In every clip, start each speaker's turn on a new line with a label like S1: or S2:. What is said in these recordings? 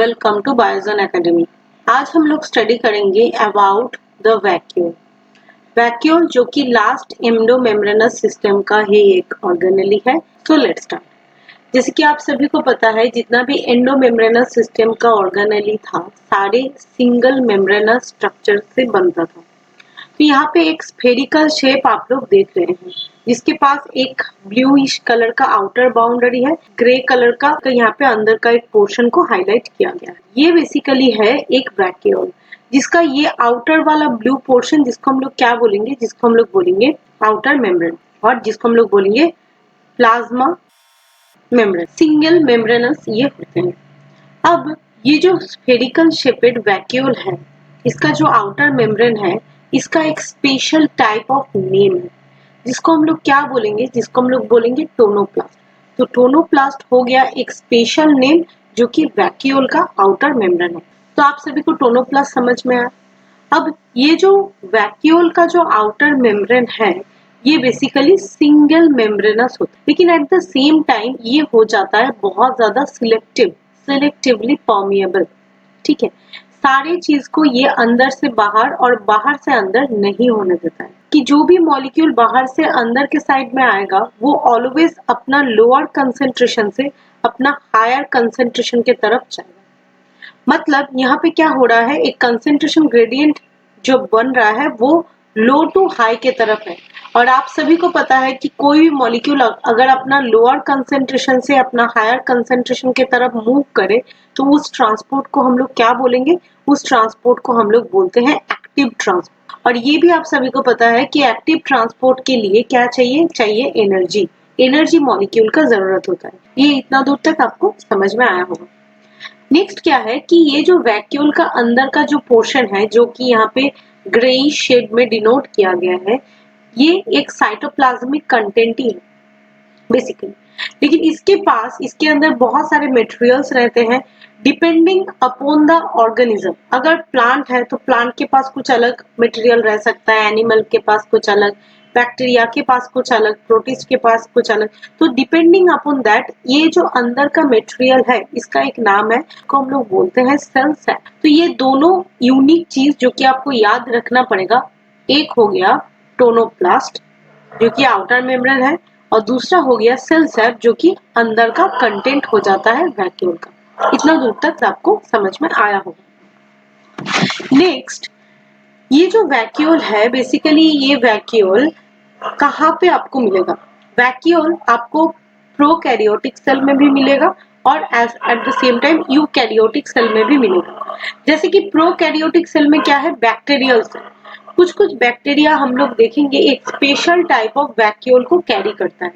S1: Welcome to बायोजन academy. आज हम लोग स्टडी करेंगे अबाउट द वैक्यूल। वैक्यूल जो कि लास्ट एंडोमेम्ब्रेनस सिस्टम का ही एक ऑर्गेनेली है। So let's start. जैसे कि आप सभी को पता है, जितना भी एंडोमेम्ब्रेनस सिस्टम का ऑर्गेनेली था सारे सिंगल मेम्ब्रेनस स्ट्रक्चर से बनता था। तो यहाँ पे एक स्फेरिकल शेप आप लोग देख रहे हैं, जिसके पास एक ब्लूइश कलर का आउटर बाउंड्री है, ग्रे कलर का यहाँ पे अंदर का एक पोर्शन को हाईलाइट किया गया है। ये बेसिकली है एक वैक्यूल, जिसका ये आउटर वाला ब्लू पोर्शन जिसको हम लोग क्या बोलेंगे, जिसको हम लोग बोलेंगे आउटर मेम्ब्रेन, और जिसको हम लोग बोलेंगे प्लाज्मा मेम्ब्रेन। सिंगल मेम्ब्रेनस ये होते हैं। अब ये जो स्फेरिकल शेपेड वैक्यूल है, इसका जो आउटर मेम्ब्रेन है, इसका एक स्पेशल टाइप ऑफ नेम है, जिसको हम लोग क्या बोलेंगे, जिसको हम लोग बोलेंगे टोनोप्लास्ट। तो टोनोप्लास्ट हो गया एक स्पेशल नेम जो कि वैक्यूल का आउटर मेम्ब्रेन है। तो आप सभी को टोनोप्लास्ट समझ में आया। अब ये जो वैक्यूल का जो आउटर मेम्ब्रेन है, ये बेसिकली सिंगल मेम्ब्रेनस होता है, लेकिन एट द सेम टाइम ये हो जाता है बहुत ज्यादा सिलेक्टिवली परमिएबल। ठीक है, सारी चीज को ये अंदर से बाहर और बाहर से अंदर नहीं होने देता है, कि जो भी मॉलिक्यूल बाहर से अंदर के साइड में आएगा वो ऑलवेज अपना लोअर कंसेंट्रेशन से अपना हायर कंसेंट्रेशन के तरफ जाएगा। मतलब यहाँ पे क्या हो रहा है, एक कंसेंट्रेशन ग्रेडियंट जो बन रहा है वो लो टू हाई के तरफ है। और आप सभी को पता है कि कोई भी मॉलिक्यूल अगर अपना लोअर कंसेंट्रेशन से अपना हायर कंसेंट्रेशन के तरफ मूव करे तो उस ट्रांसपोर्ट को हम लोग क्या बोलेंगे, उस ट्रांसपोर्ट को हम लोग बोलते हैं एक्टिव ट्रांसपोर्ट। और ये भी आप सभी को पता है कि एक्टिव ट्रांसपोर्ट के लिए क्या चाहिए एनर्जी मॉलिक्यूल का जरूरत होता है। ये इतना दूर तक आपको समझ में आया होगा। नेक्स्ट क्या है कि ये जो वैक्यूल का अंदर का जो पोर्शन है, जो कि यहाँ पे ग्रेइश शेड में डिनोट किया गया है, ये एक साइटोप्लाज्मिक कंटेंट ही है बेसिकली। लेकिन इसके अंदर बहुत सारे मटेरियल्स रहते हैं डिपेंडिंग अपॉन द ऑर्गेनिज्म। अगर प्लांट है तो प्लांट के पास कुछ अलग मटेरियल रह सकता है, एनिमल के पास कुछ अलग, बैक्टीरिया के पास कुछ अलग, प्रोटिस्ट के पास कुछ अलग। तो डिपेंडिंग अपॉन दैट ये जो अंदर का मटेरियल है, इसका एक नाम है को हम लोग बोलते हैं सेल सैक। तो ये दोनों यूनिक चीज जो कि आपको याद रखना पड़ेगा, एक हो गया टोनोप्लास्ट जो कि आउटर मेम्ब्रेन है, और दूसरा हो गया सेल सैक जो कि अंदर का कंटेंट हो जाता है वैक्यूल का। इतना दूर तक आपको समझ में आया होगा। नेक्स्ट, ये जो वैक्यूल है बेसिकली ये वैक्यूल कहाँ पे आपको मिलेगा? वैक्यूल आपको प्रोकैरियोटिक सेल में भी मिलेगा और at the same time eukaryotic cell में भी मिलेगा। जैसे कि प्रोकैरियोटिक सेल में क्या है, बैक्टीरियल सेल। कुछ बैक्टीरिया हम लोग देखेंगे एक स्पेशल टाइप ऑफ वैक्यूल को कैरी करता है,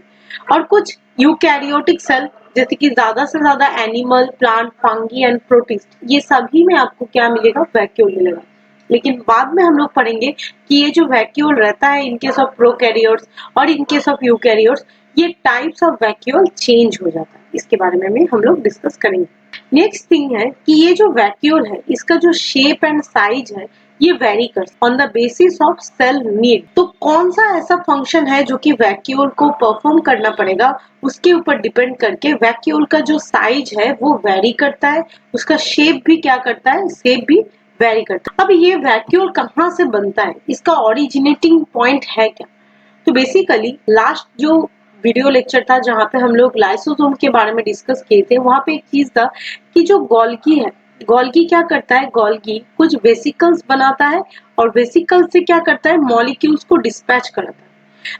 S1: और कुछ यूकैरियोटिक सेल जैसे कि ज्यादा से ज्यादा animal, plant, fungi and protist, ये सभी में आपको क्या मिलेगा, वैक्यूल मिलेगा। लेकिन बाद में हम लोग पढ़ेंगे कि ये जो वैक्यूल रहता है इन केस ऑफ प्रोकैरियोट्स और इन केस ऑफ यूकैरियोट्स, ये टाइप्स ऑफ वैक्यूल चेंज हो जाता है। इसके बारे में हम लोग डिस्कस करेंगे। नेक्स्ट थिंग है कि ये जो वैक्यूल है इसका जो शेप एंड साइज है ये वेरी करता है on the basis of cell need. तो कौन सा ऐसा फंक्शन है जो कि वैक्यूल को परफॉर्म करना पड़ेगा, उसके ऊपर डिपेंड करके वैक्यूल का जो साइज है वो वेरी करता है, उसका शेप भी क्या करता है, शेप भी वेरी करता है। अब ये वैक्यूल कहाँ से बनता है, इसका ओरिजिनेटिंग पॉइंट है क्या? तो बेसिकली लास्ट जो वीडियो लेक्चर था जहाँ पे हम लोग लाइसोसोम के बारे में डिस्कस किए थे, वहां पे एक चीज था कि जो गोल्गी है, गोल्गी क्या करता है, गोल्गी कुछ वेसिकल्स बनाता है और वेसिकल्स से क्या करता है, मॉलिक्यूल्स को डिस्पैच करता है।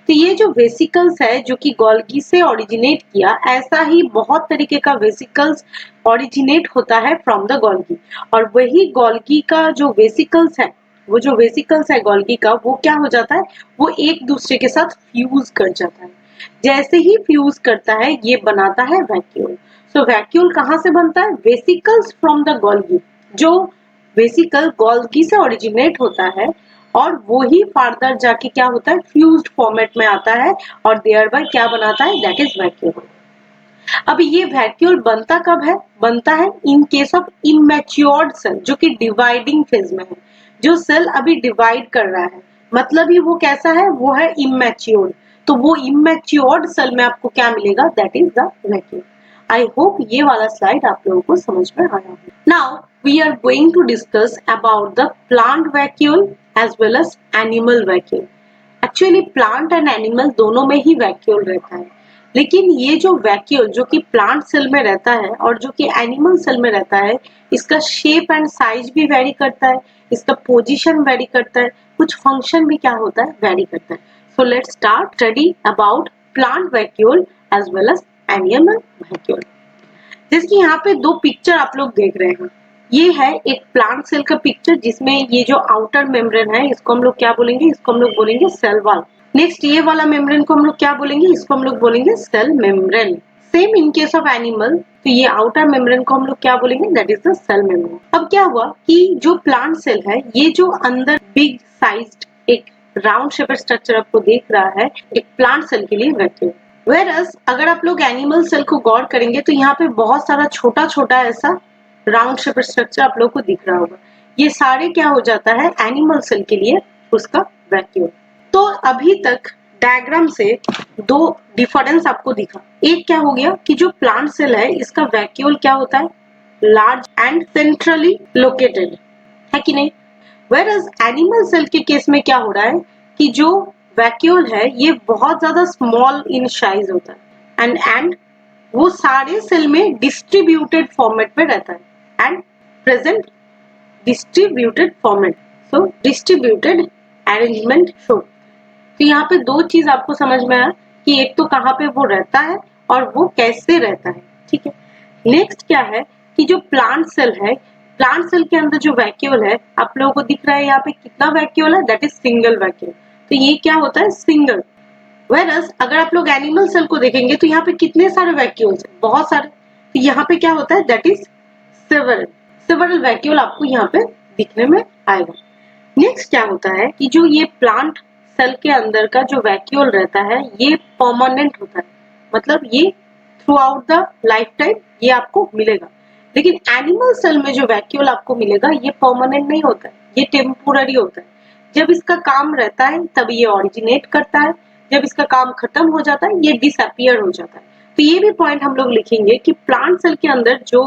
S1: तो ये जो वेसिकल्स है जो कि गोल्गी से ओरिजिनेट किया, ऐसा ही बहुत तरीके का वेसिकल्स ओरिजिनेट होता है फ्रॉम द गोल्गी। और वही गोल्गी का जो वेसिकल्स है, वो जो वेसिकल्स है गोल्गी का, वो क्या हो जाता है, वो एक दूसरे के साथ फ्यूज कर जाता है। जैसे ही फ्यूज करता है ये बनाता है वैक्यूल। सो वैक्यूल कहाँ से बनता है, वेसिकल्स फ्रॉम द गोल्गी। जो वेसिकल गोल्गी से ओरिजिनेट होता है और वो ही फर्दर जाके क्या होता है, फ्यूज्ड फॉर्मेट में आता है और देयर बाय क्या बनाता है, दैट इज वैक्यूल। अब ये वैक्यूल बनता कब है, बनता है इन केस ऑफ इमैच्योर्ड सेल जो कि डिवाइडिंग फेज में है। जो सेल अभी डिवाइड कर रहा है मतलब ही वो कैसा है, वो है इमैच्योर्ड। तो वो इमैच्योर्ड सेल में आपको क्या मिलेगा, that is the vacuole. I hope ये वाला स्लाइड आप लोगों को समझ में आया हो। Now we are going to discuss about the plant vacuole as well as animal vacuole. Actually plant and animal दोनों में ही वैक्यूल रहता है, लेकिन ये जो वैक्यूल जो कि प्लांट सेल में रहता है और जो कि एनिमल सेल में रहता है, इसका शेप एंड साइज भी वेरी करता है, इसका पोजीशन वेरी करता है, कुछ फंक्शन भी क्या होता है वेरी करता है। So let's start study about plant vacuole as well as animal vacuole. जैसे कि यहाँ पे दो पिक्चर आप लोग देख रहे हैं, ये है एक प्लांट सेल का पिक्चर जिसमें ये जो आउटर मेम्ब्रेन है इसको हम लोग क्या बोलेंगे, इसको हम लोग बोलेंगे सेल वॉल। नेक्स्ट ये वाला मेम्ब्रेन को हम लोग क्या बोलेंगे, इसको हम लोग बोलेंगे cell membrane. Same in case of animal, तो ये आउटर मेम्ब्रेन को हम लोग क्या बोलेंगे, that is the cell membrane. अब क्या हुआ कि जो प्लांट सेल है, ये जो अंदर बिग साइज्ड एक राउंड शेपेड स्ट्रक्चर आपको देख रहा है, एक प्लांट सेल के लिए वैक्यूल। Whereas अगर आप लोग एनिमल सेल को गौर करेंगे तो यहाँ पे बहुत सारा छोटा छोटा ऐसा राउंड शेपेड स्ट्रक्चर आप लोग को दिख रहा होगा, ये सारे क्या हो जाता है एनिमल सेल के लिए उसका वैक्यूल। तो अभी तक डायग्राम से दो डिफरेंस आपको दिखा। एक क्या हो गया कि जो प्लांट सेल है इसका वैक्यूल क्या होता है, लार्ज एंड सेंट्रली लोकेटेड है कि नहीं। Whereas एनिमल सेल के केस में क्या हो रहा है कि जो वैक्यूल है ये बहुत ज्यादा स्मॉल इन साइज होता है एंड वो सारे सेल में डिस्ट्रीब्यूटेड फॉर्मेट में रहता है and present distributed format, so distributed arrangement show. तो यहाँ पे दो चीज आपको समझ में आया कि एक तो कहाँ पे वो रहता है और वो कैसे रहता है, ठीक है। नेक्स्ट क्या है कि जो प्लांट सेल है, प्लांट सेल के अंदर जो वैक्यूल है आप लोगों को दिख रहा है यहाँ पे कितना वैक्यूल है, दैट इज सिंगल वैक्यूल। तो ये क्या होता है सिंगल। Whereas अगर आप लोग एनिमल सेल को देखेंगे तो यहाँ पे कितने सारे वैक्यूल्स हैं, बहुत सारे। तो यहाँ पे क्या होता है, दैट इज सेवरल वैक्यूल आपको यहाँ पे दिखने में आएगा। नेक्स्ट क्या होता है कि जो ये प्लांट सेल के अंदर का जो वैक्यूल रहता है ये परमानेंट होता है, मतलब ये through out the life time ये आपको मिलेगा। लेकिन एनिमल सेल में जो वैक्यूल आपको मिलेगा ये परमानेंट नहीं होता है, ये टेम्पोररी होता है। जब इसका काम रहता है तब ये ओरिजिनेट करता है, जब इसका काम खत्म हो जाता है ये डिसअपियर हो जाता है। तो ये भी पॉइंट हम लोग लिखेंगे कि प्लांट सेल के अंदर जो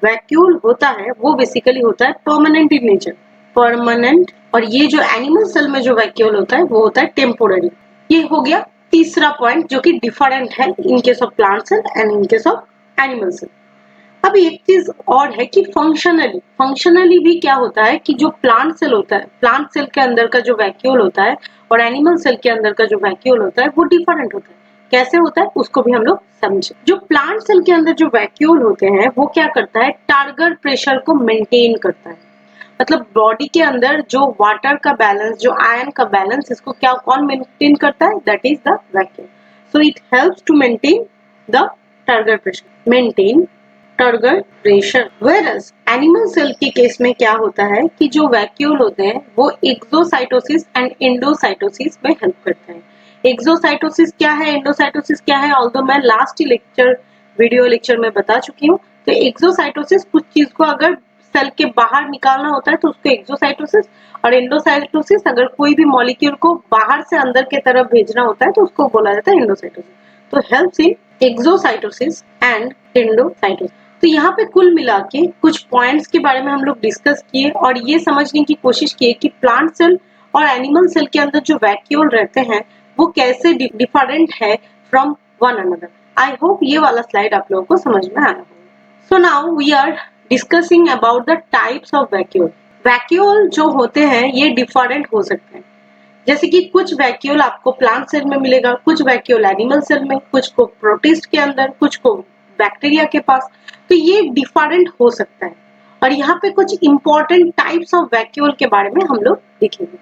S1: वैक्यूल होता है वो बेसिकली होता है परमानेंट इन नेचर, परमानेंट। और ये जो एनिमल सेल में जो वैक्यूल होता है वो होता है टेम्पोररी। ये हो गया तीसरा पॉइंट जो कि डिफरेंट है in case of plant cell and in case of animal cell. अब एक चीज और है कि फंक्शनली भी क्या होता है कि जो प्लांट सेल होता है, प्लांट सेल के अंदर का जो वैक्यूल होता है और एनिमल सेल के अंदर का जो वैक्यूल होता है वो डिफरेंट होता है। कैसे होता है उसको भी हम लोग समझे। जो प्लांट सेल के अंदर जो वैक्यूल होते हैं वो क्या करता है, टारगेट प्रेशर को मेंटेन करता है। मतलब बॉडी के अंदर जो वाटर का बैलेंस, जो आयन का बैलेंस, इसको क्या कौन मेंटेन करता है, that is the vacuole. So it helps to maintain the target pressure, maintain target pressure. Versus animal cell के केस में क्या होता है कि जो वैक्यूल होते हैं वो एक्सोसाइटोसिस एंड एंडोसाइटोसिस में हेल्प करते हैं। एक्सोसाइटोसिस क्या है, एंडोसाइटोसिस क्या है, ऑल्दो मैं लास्ट वीडियो लेक्चर में बता चुकी हूँ। तो एक्सोसाइटोसिस कुछ चीज को अगर सेल के बाहर निकालना होता है तो उसको एक्सोसाइटोसिस, और एंडोसाइटोसिस अगर कोई भी मॉलिक्यूल को बाहर से अंदर की तरफ भेजना होता है तो उसको बोला जाता है एंडोसाइटोसिस। तो helps in exocytosis and endocytosis. तो यहाँ पे कुल मिला के कुछ पॉइंट्स के बारे में हम लोग डिस्कस किए और ये समझने की कोशिश की कि प्लांट सेल और एनिमल सेल के अंदर जो वैक्यूल रहते हैं वो कैसे डिफरेंट है from one another. I hope ये वाला स्लाइड आप लोगों को समझ में आया होगा। So now we are discussing about the types of vacuole. Vacuole जो होते हैं ये डिफरेंट हो सकते हैं, जैसे कि कुछ वैक्यूल आपको प्लांट सेल में मिलेगा, कुछ वैक्यूल एनिमल सेल में, कुछ को प्रोटिस्ट के अंदर, कुछ को बैक्टीरिया के पास। तो ये डिफरेंट हो सकता है और यहाँ पे कुछ इंपॉर्टेंट टाइप्स ऑफ वैक्यूल के बारे में हम लोग देखेंगे।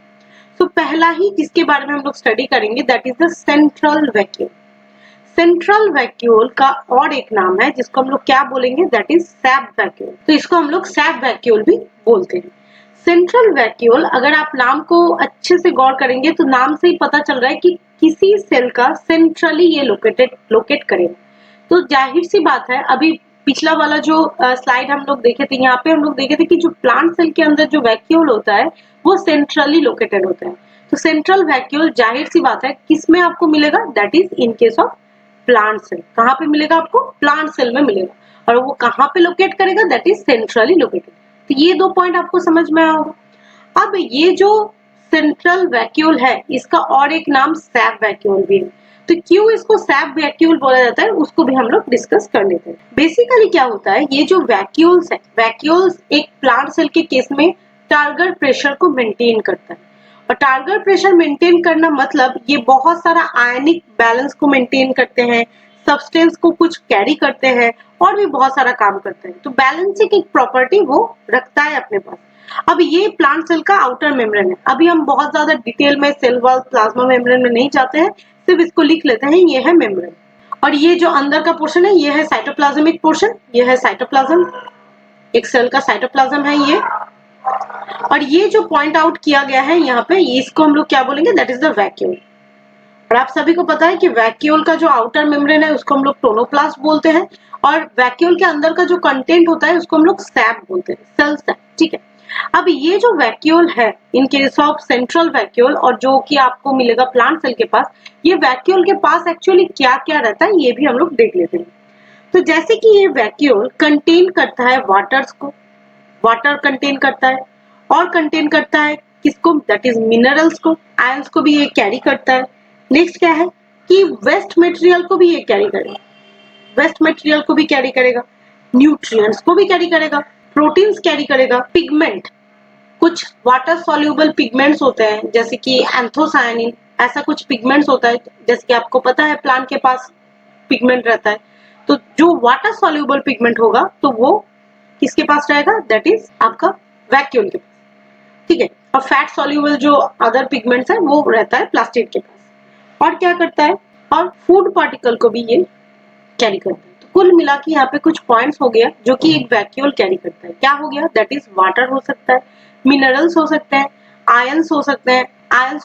S1: तो पहला ही जिसके बारे में हम लोग स्टडी करेंगे that is the central vacuole. Central vacuole का और एक नाम है जिसको हम लोग क्या बोलेंगे, दैट इज सैप वैक्यूल। तो इसको हम लोग सैप वैक्यूल भी बोलते हैं। सेंट्रल वैक्यूल अगर आप नाम को अच्छे से गौर करेंगे तो नाम से ही पता चल रहा है कि किसी सेल का सेंट्रली ये लोकेट करेगा। तो जाहिर सी बात है, अभी पिछला वाला जो स्लाइड हम लोग देखे थे, यहाँ पे हम लोग देखे थे कि जो प्लांट सेल के अंदर जो वैक्यूल होता है वो सेंट्रली लोकेटेड होता है। तो सेंट्रल वैक्यूल जाहिर सी बात है किसमें आपको मिलेगा, that is in case of plant cell. कहाँ पे मिलेगा आपको? प्लांट सेल में मिलेगा। और वो कहाँ पे लोकेट करेगा? That is centrally located. तो ये 2 पॉइंट आपको समझ में आया होगा। अब ये जो सेंट्रल वैक्यूल है, इसका और एक नाम सैप वैक्यूल भी है। तो क्यों इसको सैप वैक्यूल बोला जाता है, उसको भी हम लोग डिस्कस कर लेते हैं। बेसिकली क्या होता है, ये जो वैक्यूल्स है, वैक्यूल्स एक प्लांट सेल के केस में टारगेट प्रेशर को मेंटेन करता है। और टारगेट प्रेशर मेंटेन करना मतलब ये बहुत सारा आयनिक बैलेंस को मेंटेन करते हैं, सब्सटेंस को कुछ कैरी करते हैं और भी बहुत सारा काम करते हैं। तो बैलेंसिंग एक प्रॉपर्टी वो रखता है अपने पास। अब ये प्लांट सेल का आउटर मेम्ब्रेन है। अभी हम बहुत ज्यादा डिटेल में सेल वॉल, प्लाज्मा मेम्ब्रेन में नहीं जाते हैं, सिर्फ इसको लिख लेते हैं, ये है मेम्ब्रेन। और ये जो अंदर का पोर्शन है, ये है साइटोप्लाज्मिक पोर्शन, ये है साइटोप्लाज्म, एक सेल का साइटोप्लाज्म है ये। और ये जो पॉइंट आउट किया गया है यहाँ पे, इसको हम लोग क्या बोलेंगे? That is the vacuole. और आप सभी को पता है कि वैक्यूल का जो आउटर मेम्ब्रेन है उसको हम लोग टोनोप्लास्ट बोलते हैं, और वैक्यूल के अंदर का जो कंटेंट होता है उसको हम लोग सैप बोलते हैं, सेल सैप। ठीक है। अब ये जो वैक्यूल है, in case of central vacuole, और जो कि आपको मिलेगा प्लांट सेल के पास, ये वैक्यूल के पास एक्चुअली क्या क्या रहता है ये भी हम लोग देख लेते हैं। तो जैसे कि ये वैक्यूल कंटेन करता है वाटर्स को, वाटर कंटेन करता है, और कंटेन करता है किसको? दैट इज मिनरल्स को, आयंस को भी ये कैरी करता है। नेक्स्ट क्या है कि वेस्ट मटेरियल को भी ये कैरी करेगा, वेस्ट मटेरियल को भी कैरी करेगा, न्यूट्रिएंट्स को भी कैरी करेगा, प्रोटीन्स कैरी करेगा, पिगमेंट, कुछ वाटर सॉल्युबल पिगमेंट्स होते हैं जैसे कि एंथोसायनिन, ऐसा कुछ पिगमेंट्स होता है, जैसे कि आपको पता है प्लांट के पास पिगमेंट रहता है। तो जो वाटर सॉल्युबल पिगमेंट होगा तो वो किसके पास रहेगा? दैट इज आपका वैक्यूल के पास। ठीक है। और फैट सॉल्युबल जो अदर पिगमेंट्स है वो रहता है प्लास्टिड के पास। और क्या करता है? और फूड पार्टिकल को भी ये कैरी करता है। तो कुल मिला के यहाँ पे कुछ पॉइंट्स हो गया जो कि एक वैक्यूल कैरी करता है। क्या हो गया? दैट इज वाटर हो सकता है, मिनरल्स हो सकते हैं, आयंस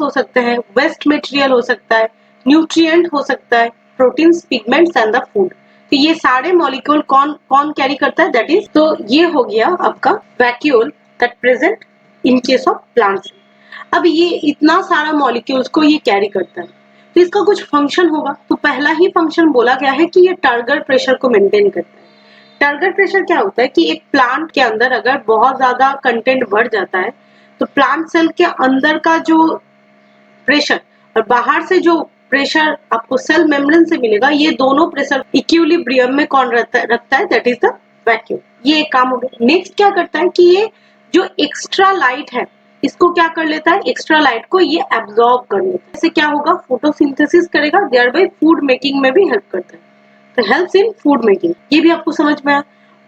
S1: हो सकते हैं, वेस्ट मटेरियल हो सकता है, न्यूट्रिएंट हो सकता है, proteins, pigments and the food. तो ये सारे मॉलिक्यूल कौन कौन कैरी करता है? दैट इज, तो ये हो गया आपका vacuole that present in case of plants. अब ये इतना सारा मॉलिक्यूल्स को ये कैरी करता है, तो इसका कुछ फंक्शन होगा। तो पहला ही फंक्शन बोला गया है कि ये टारगेट प्रेशर को मेंटेन करता है। टारगेट प्रेशर क्या होता है कि एक प्लांट के अंदर अगर बहुत ज्यादा कंटेंट बढ़ जाता है तो प्लांट सेल के अंदर का जो प्रेशर और बाहर से जो प्रेशर आपको सेल मेम्ब्रेन से मिलेगा, ये दोनों प्रेशर इक्विलिब्रियम में कौन रखता है? That is the vacuum. ये एक काम हो गया। नेक्स्ट क्या करता है कि ये जो एक्स्ट्रा लाइट है इसको क्या कर लेता है? एक्स्ट्रा लाइट को ये एब्जॉर्ब कर लेता है। इससे क्या होगा? फोटोसिंथेसिस करेगा, देयर बाय फूड मेकिंग में भी हेल्प करता है। तो हेल्प्स इन फूड मेकिंग, ये भी आपको समझ में आया।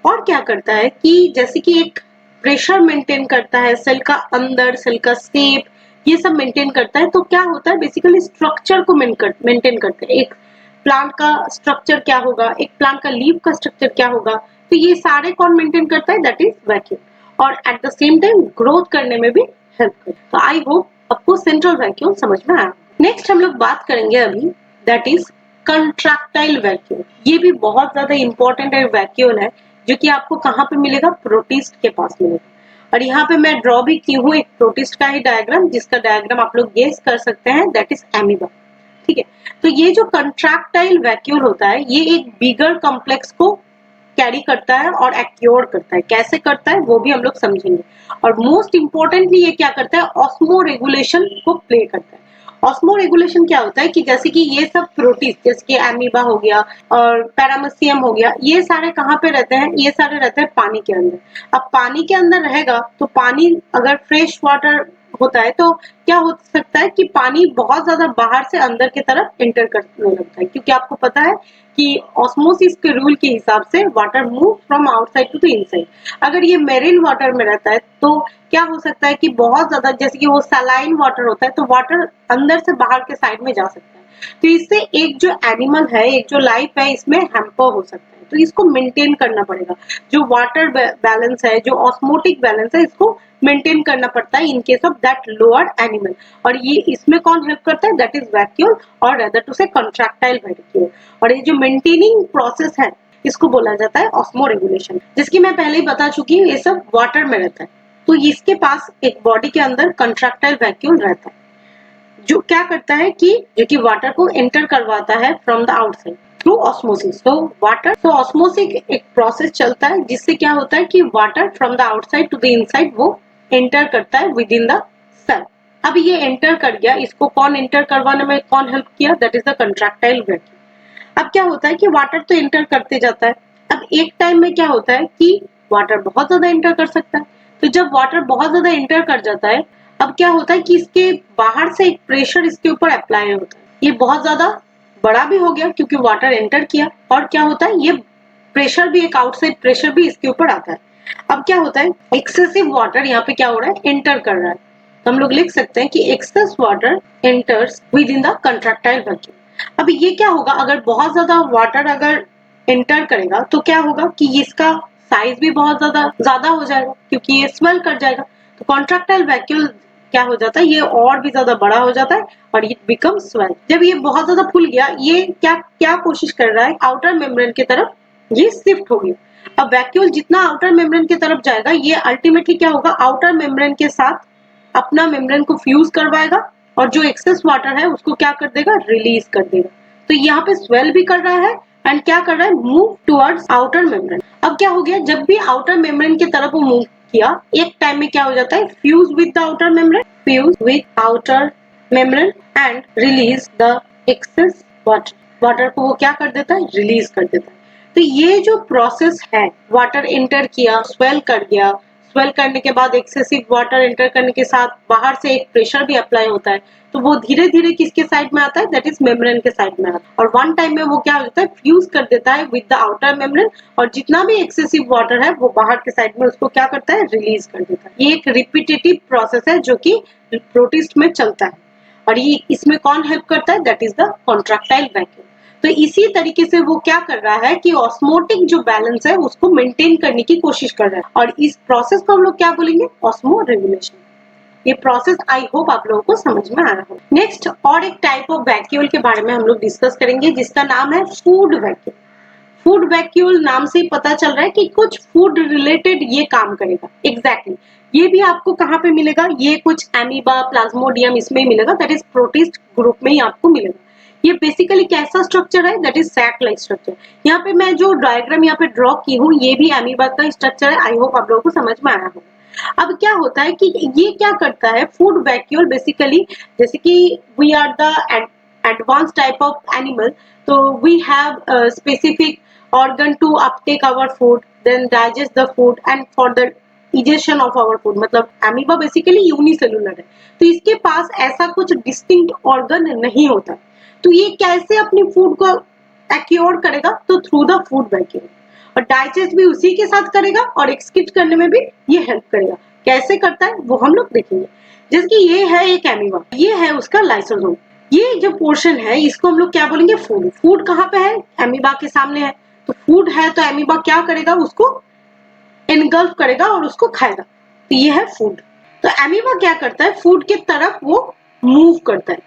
S1: और क्या करता है कि जैसे कि एक प्रेशर मेंटेन करता है सेल का अंदर, सेल का शेप, ये सब मेंटेन करता है। तो क्या होता है? बेसिकली स्ट्रक्चर को मेंटेन करते हैं। एक प्लांट का स्ट्रक्चर क्या होगा, एक प्लांट का लीफ का स्ट्रक्चर क्या होगा, तो ये सारे कौन मेंटेन करता है? That is vacuum. और at the same time growth करने में भी हेल्प करता है। तो आई होप आपको सेंट्रल वैक्यूम समझ में आया। नेक्स्ट हम लोग बात करेंगे अभी, दैट इज कंट्रैक्टाइल वैक्यूल। ये भी बहुत ज्यादा इंपॉर्टेंट है वैक्यूल है, जो कि आपको कहाँ पे मिलेगा? प्रोटिस्ट के पास मिलेगा। और यहाँ पे मैं ड्रॉ भी की हूँ एक प्रोटिस्ट का ही डायग्राम, जिसका डायग्राम आप लोग गेस कर सकते हैं, दैट इज एमीबा। ठीक है। तो ये जो कंट्रैक्टाइल वैक्यूल होता है, ये एक बिगर कॉम्प्लेक्स को कैरी करता है और एक्योर करता है। कैसे करता है वो भी हम लोग समझेंगे। और मोस्ट इंपॉर्टेंटली ये क्या करता है? ऑस्मो रेगुलेशन को प्ले करता है। ऑस्मो रेगुलेशन क्या होता है कि जैसे कि ये सब प्रोटिस्ट, जैसे कि एमीबा हो गया और पैरामीशियम हो गया, ये सारे कहाँ पे रहते हैं? ये सारे रहते हैं पानी के अंदर। अब पानी के अंदर रहेगा तो पानी अगर फ्रेश वाटर होता है तो क्या हो सकता है कि पानी बहुत ज्यादा बाहर से अंदर की तरफ एंटर करने लगता है, क्योंकि आपको पता है कि ऑस्मोसिस के रूल के हिसाब से water move from outside to the inside. अगर ये मेरिन वाटर में रहता है तो क्या हो सकता है कि बहुत ज्यादा, जैसे कि वो सलाइन वाटर होता है, तो वाटर अंदर से बाहर के साइड में जा सकता है। तो इससे एक जो एनिमल है, एक जो लाइफ है, इसमें हैम्पर हो सकता है। तो इसको मेंटेन करना पड़ेगा। जो वाटर बैलेंस है, जो ऑस्मोटिक बैलेंस है, इसको मेंटेन करना पड़ता है in case of that lower animal. और ये इसमें कौन हेल्प करता है? दैट इज वैक्यूल, और रेदर टू से कंट्रैक्टाइल वैक्यूल। और ये जो मेंटेनिंग प्रोसेस है इसको बोला जाता है ऑस्मो रेगुलेशन, जिसकी मैं पहले ही बता चुकी हूँ, ये सब वाटर में रहता है। तो इसके पास एक बॉडी के अंदर कंट्रैक्टाइल वैक्यूल रहता है, जो क्या करता है कि जो कि वाटर को एंटर करवाता है from the outside. Through osmosis. तो वाटर, तो ऑस्मोसिस एक प्रोसेस चलता है जिससे क्या होता है कि water from the outside to the inside वो एंटर करता है विद इन द सेल। अब ये एंटर कर गया, इसको कौन एंटर करवाने में कौन हेल्प किया, that is the contractile vacuum. अब क्या होता है कि वाटर तो एंटर करते जाता है, अब एक टाइम में क्या होता है कि वाटर बहुत ज्यादा एंटर कर सकता है। तो जब वाटर बहुत ज्यादा एंटर कर जाता है, अब क्या होता है कि इसके बाहर से एक प्रेशर इसके ऊपर अप्लाई होता है। ये बहुत ज्यादा बड़ा भी हो गया क्योंकि वाटर एंटर किया, और क्या होता है ये प्रेशर भी, एक आउटसाइड प्रेशर भी इसके ऊपर आता है। अब क्या होता है, एक्सेसिव वाटर यहाँ पे क्या हो रहा है, एंटर कर रहा है। तो हम लोग लिख सकते हैं कि excess water enters with in the contractile vacuum. अब ये क्या होगा, अगर बहुत ज्यादा वाटर अगर एंटर करेगा तो क्या होगा कि इसका साइज भी बहुत ज्यादा हो जाएगा क्योंकि ये स्वेल कर जाएगा। तो कॉन्ट्रैक्टाइल वैक्यूल क्या हो जाता है, ये और भी ज्यादा बड़ा हो जाता है और इट बिकम स्वेल। जब ये बहुत ज्यादा फूल गया, ये क्या क्या कोशिश कर रहा है, आउटर मेम्ब्रेन की तरफ ये शिफ्ट हो गया। अब वैक्यूल जितना आउटर मेम्ब्रेन की तरफ जाएगा, ये अल्टीमेटली क्या होगा, आउटर मेम्ब्रेन के साथ अपना मेम्ब्रेन को फ्यूज करवाएगा और जो एक्सेस वाटर है उसको क्या कर देगा, रिलीज कर देगा। तो यहाँ पे स्वेल भी कर रहा है एंड क्या कर रहा है, मूव टुवर्ड्स आउटर मेम्ब्रेन। अब क्या हो गया, जब भी आउटर मेम्ब्रेन की तरफ वो मूव किया, एक टाइम में क्या हो जाता है, fuse with the outer membrane, fuse with outer membrane and release the excess water. Water को वो क्या कर देता है, रिलीज कर देता है। तो ये जो प्रोसेस है, वाटर एंटर किया, स्वेल कर गया, स्वेल करने के बाद एक्सेसिव वाटर एंटर करने के साथ बाहर से एक प्रेशर भी अप्लाई होता है, तो वो धीरे धीरे किसके साइड में आता है, दैट इज मेम्ब्रेन के साइड में आता है। और वन टाइम में वो क्या हो जाता है, फ्यूज कर देता है विद द आउटर मेम्ब्रेन, और जितना भी एक्सेसिव वाटर है वो बाहर के साइड में उसको क्या करता है, रिलीज कर देता है। ये एक रिपीटेटिव प्रोसेस है जो कि प्रोटिस्ट में चलता है, और ये इसमें कौन हेल्प करता है, that is the contractile vacuum. तो इसी तरीके से वो क्या कर रहा है कि ऑस्मोटिक जो बैलेंस है उसको मेंटेन करने की कोशिश कर रहा है, और इस प्रोसेस को हम लोग क्या बोलेंगे, ऑस्मो रेगुलेशन। ये प्रोसेस आई होप आप लोगों को समझ में आ रहा हो। नेक्स्ट और एक टाइप ऑफ वैक्यूल के बारे में हम लोग डिस्कस करेंगे जिसका नाम है फूड वैक्यूल। फूड वैक्यूल नाम से ही पता चल रहा है कि कुछ फूड रिलेटेड ये काम करेगा। एग्जैक्टली ये भी आपको कहाँ पे मिलेगा, ये कुछ एमीबा, प्लाज्मोडियम इसमें ही मिलेगा, दैट इज प्रोटिस्ट ग्रुप में ही आपको मिलेगा। ये बेसिकली कैसा स्ट्रक्चर है, that is sac like structure. यहाँ पे मैं जो डायग्राम यहाँ पे ड्रॉ की हूँ, ये भी एमीबा का स्ट्रक्चर है। आई होप आप लोगों को समझ में आया होगा। अब क्या होता है कि ये क्या करता है, फूड वैक्यूल बेसिकली, जैसे कि we are the advance type of animal, तो we have specific organ to uptake our food, then digest the food and for the digestion of our food। मतलब amoeba basically यूनिसेलुलर है, तो इसके पास ऐसा कुछ distinct organ नहीं होता। तो ये कैसे अपनी फूड को एक्योर करेगा, तो थ्रू द फूड वैक्यूम, और डाइजेस्ट भी उसी के साथ करेगा और एक्सक्रीट करने में भी ये हेल्प करेगा। कैसे करता है वो हम लोग देखेंगे। जैसे कि ये है एक एमीबा, ये है उसका लाइसोसोम। ये जो पोर्शन है इसको हम लोग क्या बोलेंगे, फूड। फूड कहाँ पे है, एमीबा के सामने है। तो फूड है तो एमीबा क्या करेगा, उसको एनगल्फ करेगा और उसको खाएगा। तो ये है फूड। तो एमीबा क्या करता है, फूड की तरफ वो मूव करता है।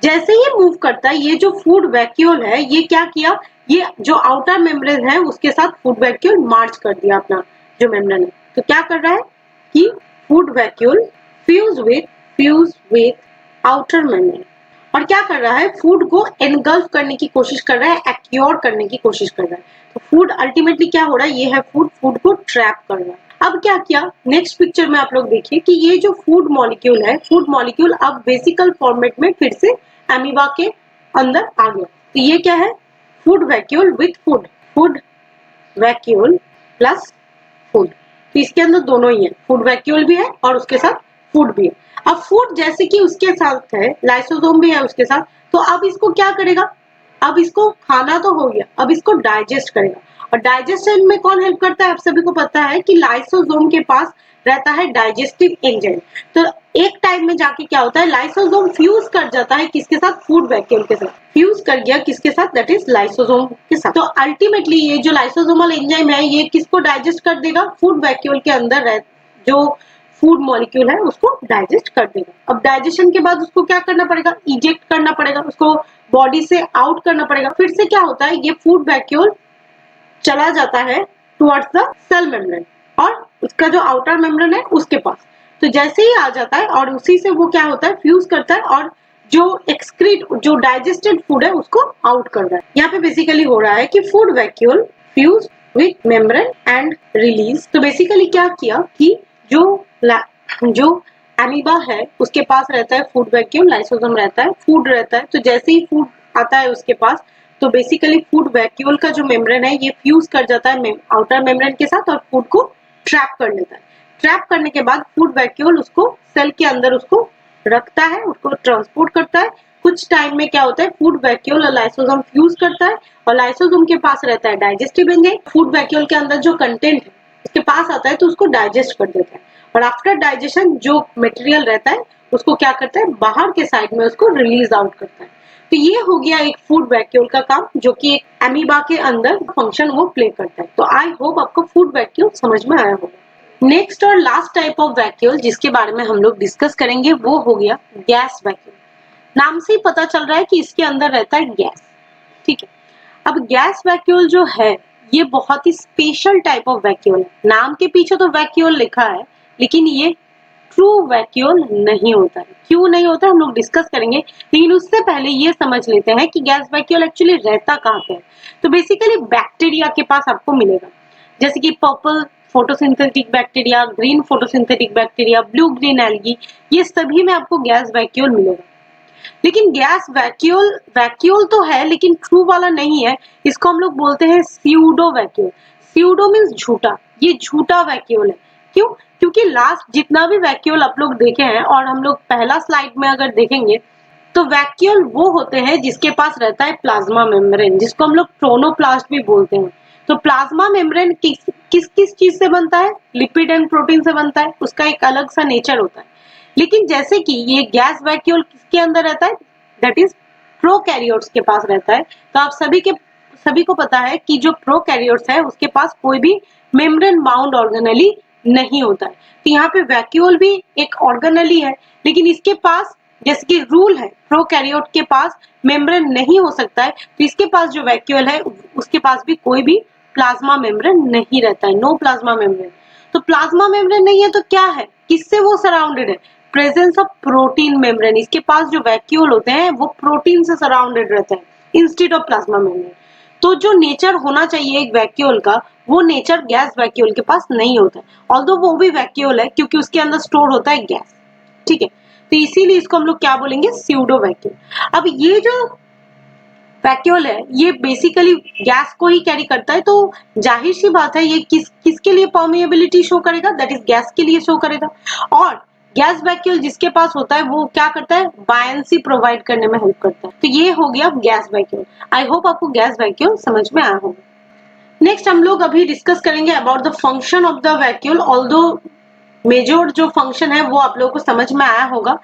S1: जैसे ही मूव करता है, ये जो फूड वैक्यूल है ये क्या किया, ये जो आउटर मेम्ब्रेन है उसके साथ फूड वैक्यूल मार्च कर दिया अपना जो मेम्ब्रेन है। तो क्या कर रहा है कि food vacuole fuse with outer membrane, और क्या कर रहा है, फूड को एनगल्फ करने की कोशिश कर रहा है, एक्योर करने की कोशिश कर रहा है। तो फूड अल्टीमेटली क्या हो रहा है, ये है फूड, फूड को ट्रैप कर रहा है। अब क्या किया, नेक्स्ट पिक्चर में आप लोग देखिए कि ये जो फूड मॉलिक्यूल है, फूड मॉलिक्यूल अब वेसिकल फॉर्मेट में फिर से एमीबा के अंदर आ गया। तो ये क्या है, food vacuole with food, food vacuole plus food. तो इसके अंदर दोनों ही है, फूड वैक्यूल भी है और उसके साथ फूड भी है। अब फूड जैसे कि उसके साथ है, लाइसोसोम भी है उसके साथ, तो अब इसको क्या करेगा, अब इसको खाना तो हो गया, अब इसको डाइजेस्ट करेगा। और डाइजेशन में कौन हेल्प करता है, आप सभी को पता है कि लाइसोसोम के पास रहता है डाइजेस्टिव एंजाइम। तो एक टाइम में जाके क्या होता है, लाइसोसोम फ्यूज कर जाता है किसके साथ, फूड वैक्यूल के साथ। फ्यूज कर गया किसके साथ, दैट इज लाइसोसोम के साथ। तो अल्टीमेटली ये जो लाइसोसोमल एंजाइम है ये किसको डाइजेस्ट कर देगा, फूड वैक्यूल के अंदर जो फूड मॉलिक्यूल है उसको डाइजेस्ट कर देगा। अब डाइजेशन के बाद उसको क्या करना पड़ेगा, इजेक्ट करना पड़ेगा, उसको बॉडी से आउट करना पड़ेगा। फिर से क्या होता है, ये फूड वैक्यूल चला जाता है टुवर्ड्स द सेल मेम्ब्रेन, और उसका जो आउटर मेम्ब्रेन है उसके पास। तो जैसे ही आ जाता है और उसी से वो क्या होता है, फ्यूज करता है और जो एक्सक्रीट, जो डाइजेस्टेड फूड है उसको आउट कर रहा है। यहाँ पे बेसिकली हो रहा है कि food vacuole fuse with membrane and release. तो बेसिकली क्या किया कि जो एमीबा है उसके पास रहता है फूड वैक्यूल, लाइसोसोम रहता है, फूड रहता है। तो जैसे ही फूड आता है उसके पास, तो बेसिकली फूड वैक्यूल का जो मेम्ब्रेन है ये फ्यूज कर जाता है आउटर मेम्ब्रेन के साथ और फूड को ट्रैप कर लेता है। ट्रैप करने के बाद फूड वैक्यूल उसको सेल के अंदर उसको रखता है, उसको ट्रांसपोर्ट करता है। कुछ टाइम में क्या होता है, फूड वैक्यूल और लाइसोसोम फ्यूज करता है और लाइसोसोम के पास रहता है डाइजेस्टिव एंजाइम। फूड वैक्यूल के अंदर जो कंटेंट है उसके पास आता है तो उसको डाइजेस्ट कर देता है और आफ्टर डाइजेशन जो मटेरियल रहता है उसको क्या करता है, बाहर के साइड में उसको रिलीज आउट करता है। तो ये हो गया एक फूड वैक्यूल का काम, जो कि एक एमीबा के अंदर फंक्शन वो प्ले करता है। तो आई होप आपको फूड वैक्यूल समझ में आया होगा। नेक्स्ट और लास्ट टाइप ऑफ वैक्यूल जिसके बारे में हम लोग डिस्कस करेंगे वो हो गया गैस वैक्यूल। नाम से ही पता चल रहा है कि इसके अंदर रहता है गैस, ठीक है। अब गैस वैक्यूल जो है ये बहुत ही स्पेशल टाइप ऑफ वैक्यूल है। नाम के पीछे तो वैक्यूल लिखा है लेकिन ये ट्रू वैक्यूल नहीं होता है। क्यों नहीं होता हम लोग डिस्कस करेंगे, लेकिन उससे पहले ये समझ लेते हैं कि गैस वैक्यूल एक्चुअली रहता कहाँ पे है। तो बेसिकली बैक्टीरिया के पास आपको मिलेगा, जैसे कि purple photosynthetic bacteria, green photosynthetic bacteria, blue green algae, ये सभी में आपको गैस वैक्यूल मिलेगा। लेकिन गैस वैक्यूल वैक्यूल तो है लेकिन ट्रू वाला नहीं है। इसको हम लोग बोलते हैं स्यूडो वैक्यूल। स्यूडो मीन्स झूठा, ये झूठा वैक्यूल है। क्यों? क्योंकि लास्ट जितना भी वैक्यूल आप लोग देखे हैं और हम लोग पहला स्लाइड में अगर देखेंगे तो वैक्यूल वो होते हैं जिसके पास रहता है प्लाज्मा मेम्ब्रेन, जिसको हम लोग क्रोनोप्लास्ट भी बोलते हैं। तो प्लाज्मा मेम्ब्रेन किस किस चीज से बनता है? लिपिड एंड प्रोटीन से बनता है, उसका एक अलग सा नेचर होता है। लेकिन जैसे कि ये गैस वैक्यूल किसके अंदर रहता है, दैट इज प्रोकैरियोट्स के पास रहता है। तो आप सभी को पता है कि जो प्रोकैरियोट्स है उसके पास कोई भी मेम्ब्रेन बाउंड ऑर्गेनेली नहीं होता है। तो यहाँ पे वैक्यूल भी एक ऑर्गेनेली है, लेकिन इसके पास जैसे कि रूल है प्रोकैरियोट के पास मेम्ब्रेन नहीं हो सकता है, तो इसके पास जो वैक्यूल है उसके पास भी कोई भी प्लाज्मा मेम्ब्रेन नहीं रहता है, नो प्लाज्मा मेम्ब्रेन। तो प्लाज्मा मेम्ब्रेन नहीं है तो क्या है, किससे वो सराउंडेड है? Presence of protein membrane. इसके पास जो वैक्यूल होते हैं वो प्रोटीन से सराउंडेड रहते हैं इंस्टेड ऑफ प्लाज्मा मेम्ब्रेन। तो जो नेचर होना चाहिए एक वैक्यूल का, वो नेचर गैस वैक्यूल के पास नहीं होता है। ऑल्दो वो भी वैक्यूल है क्योंकि उसके अंदर स्टोर होता है गैस, ठीक है। तो इसीलिए इसको हम लोग क्या बोलेंगे, स्यूडो वैक्यूल। अब ये जो वैक्यूल है ये बेसिकली गैस को ही कैरी करता है, तो जाहिर सी बात है ये किसके लिए परमेबिलिटी शो करेगा, दैट इज गैस के लिए शो करेगा। और गैस वैक्यूल जिसके पास होता है वो क्या करता है, बायंसी प्रोवाइड करने में हेल्प करता है। तो ये हो गया गैस वैक्यूल। आई होप आपको गैस वैक्यूल समझ में आया होगा। नेक्स्ट हम लोग अभी डिस्कस करेंगे about the function of the vacuole. Although major जो फंक्शन है वो आप लोगों को समझ में आया होगा।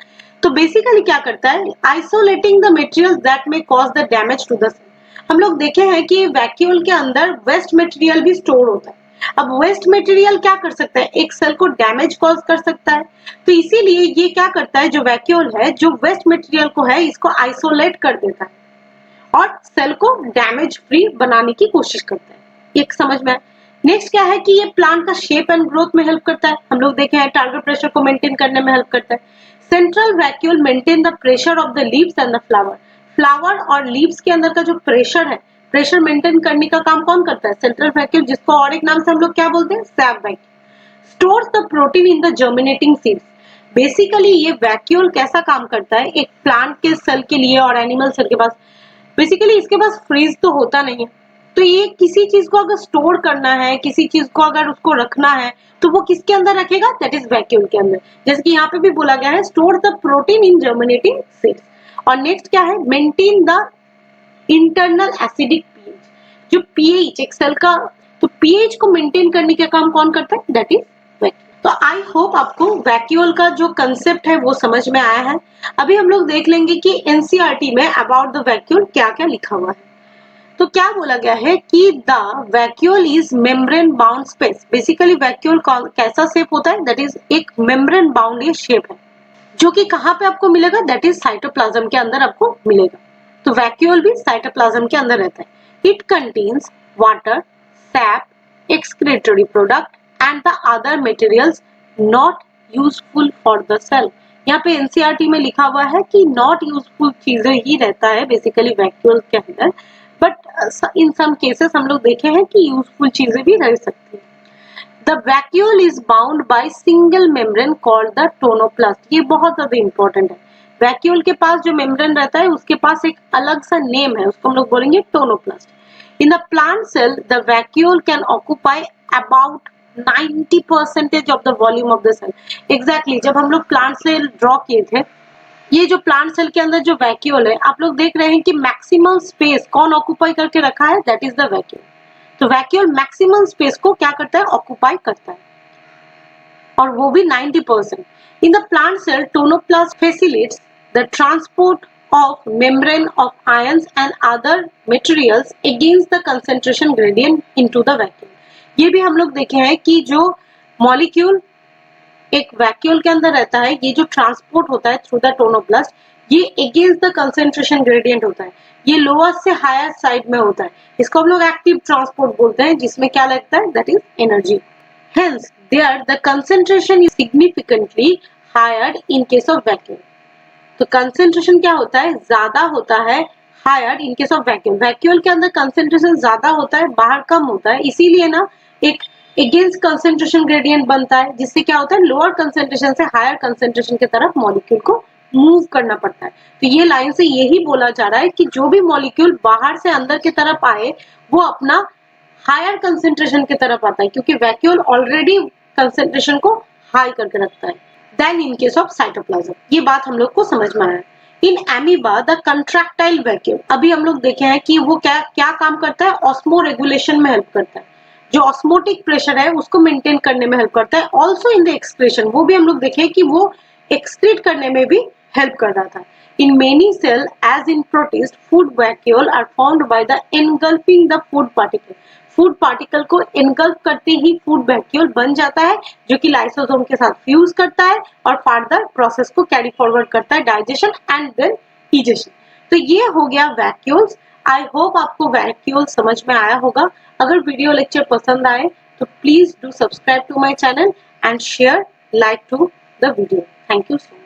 S1: तो बेसिकली क्या करता है, isolating the materials that may cause the damage to the cell. हम लोग देखे हैं कि वैक्यूल के अंदर वेस्ट मटेरियल भी स्टोर होता है। अब वेस्ट मटेरियल क्या कर सकता है, एक सेल को डैमेज कॉज कर सकता है। तो इसीलिए ये क्या करता है, जो वैक्यूल है जो वेस्ट मटेरियल को है इसको आइसोलेट कर देता है और सेल को डैमेज फ्री बनाने की कोशिश करता है। ये समझ में आया। नेक्स्ट क्या है कि ये प्लांट का शेप एंड ग्रोथ में हेल्प करता है। हम लोग देखे हैं टारगेट प्रेशर को मेंटेन करने में हेल्प करता है। Central vacuole maintain the pressure of the leaves and the flower. Flower और लीव्स के अंदर का जो प्रेशर है, प्रेशर मेंटेन करने का काम कौन करता है, सेंट्रल वैक्यूल, जिसको और एक नाम से हम लोग क्या बोलते हैं, SAP vacuole. Stores the protein in the germinating seeds. Basically ये वैक्यूल कैसा काम करता है, एक प्लांट के सेल के लिए और एनिमल सेल के पास बेसिकली इसके पास फ्रीज तो होता नहीं है। तो ये किसी चीज को अगर स्टोर करना है, किसी चीज को अगर उसको रखना है तो वो किसके अंदर रखेगा, दैट इज वैक्यूल के अंदर। जैसे कि यहाँ पे भी बोला गया है store the protein in germinating seeds. और नेक्स्ट क्या है, maintain the internal acidic pH. जो पीएच एक सेल का, तो पीएच को मेंटेन करने का काम कौन करता है, दैट इज वैक्यूल। तो आई होप आपको वैक्यूल का जो कंसेप्ट है वो समझ में आया है। अभी हम लोग देख लेंगे कि एनसीईआरटी में अबाउट द वैक्यूल क्या क्या लिखा हुआ है। तो क्या बोला गया है कि the vacuole is membrane bound space. Basically vacuole कैसा शेप होता है, दैट इज एक मेम्ब्रेन बाउंड ये शेप है, जो कि कहाँ पे आपको मिलेगा, दैट इज साइटोप्लाज्म के अंदर आपको मिलेगा। तो वैक्यूल भी साइटोप्लाज्म के अंदर रहता है। It contains water, SAP, excretory product and the other materials not useful for the cell। यहाँ पे एनसीईआरटी में लिखा हुआ है कि नॉट यूजफुल चीजें ही रहता है बेसिकली वैक्यूल के अंदर, बट इन सम केसेस हम लोग देखे हैं कि यूजफुल चीजें भी रह सकती है। The vacuole is bound by single membrane called the tonoplast. ये बहुत ज्यादा इंपॉर्टेंट है। वैक्यूल के पास जो मेम्ब्रेन रहता है उसके पास एक अलग सा नेम है, उसको हम लोग बोलेंगे tonoplast. In the plant cell the vacuole can occupy about 90% of the volume of the cell. Exactly जब हम लोग प्लांट सेल ड्रॉ किए थे, ये जो प्लांट सेल के अंदर जो वैक्यूल है, आप लोग देख रहे हैं कि मैक्सिमम स्पेस कौन ऑक्यूपाई करके रखा है, दैट इज द वैक्यूल। तो वैक्यूल मैक्सिमम स्पेस को क्या करता है, ऑक्यूपाई करता है, और वो भी 90%। In the plant cell tonoplast facilitates the transport of membrane of ions and other materials against the concentration gradient into the vacuole. ये भी हम लोग देखे हैं कि जो मॉलिक्यूल एक वैक्यूल के अंदर रहता है, ये जो ट्रांसपोर्ट होता है थ्रू द टोनोप्लास्ट, ये अगेंस्ट द कंसंट्रेशन ग्रेडियंट होता है, ये लोअर से हायर साइड में होता है। इसको हम लोग एक्टिव ट्रांसपोर्ट बोलते हैं, जिसमें क्या लगता है, that is energy. Hence there the concentration is significantly higher in case of vacuum. तो कंसंट्रेशन क्या होता है, ज्यादा होता है higher in case of vacuum. Vacuole के अंदर कंसंट्रेशन ज्यादा होता है, बाहर कम होता है, इसीलिए ना एक अगेंस्ट कंसंट्रेशन ग्रेडियंट बनता है, जिससे क्या होता है, लोअर कंसंट्रेशन से हायर कंसंट्रेशन की तरफ मॉलिक्यूल को मूव करना पड़ता है। तो ये लाइन से यही बोला जा रहा है कि जो भी मॉलिक्यूल बाहर से अंदर की तरफ आए, वो अपना हायर कंसंट्रेशन की तरफ आता है, क्योंकि वैक्यूल ऑलरेडी कंसंट्रेशन को हाई करके रखता है then in case of cytoplasm. ये बात हम लोग को समझ में आया। In amoeba the contractile vacuole, अभी हम लोग देखे हैं कि वो क्या क्या काम करता है, ऑस्मो रेगुलेशन में हेल्प करता है, जो ऑस्मोटिक प्रेशर है उसको मेंटेन करने में हेल्प करता है। ऑल्सो इन द एक्सक्रीशन, वो भी हम लोग देखे कि वो एक्सक्रीट करने में भी हेल्प कर रहा था। In many cell as in protist, food vacuole are formed by the engulfing the food particle. Food particle को एनगल्फ करते ही फूड वैक्यूल बन जाता है, जो कि लाइसोसोम के साथ फ्यूज करता है और फर्दर प्रोसेस को कैरी फॉरवर्ड करता है, डाइजेशन एंड देन डाइजेशन। तो ये हो गया वैक्यूल्स। आई होप आपको वैक्यूल समझ में आया होगा। अगर वीडियो लेक्चर पसंद आए तो please do subscribe to my channel and share like to the video. Thank you so much.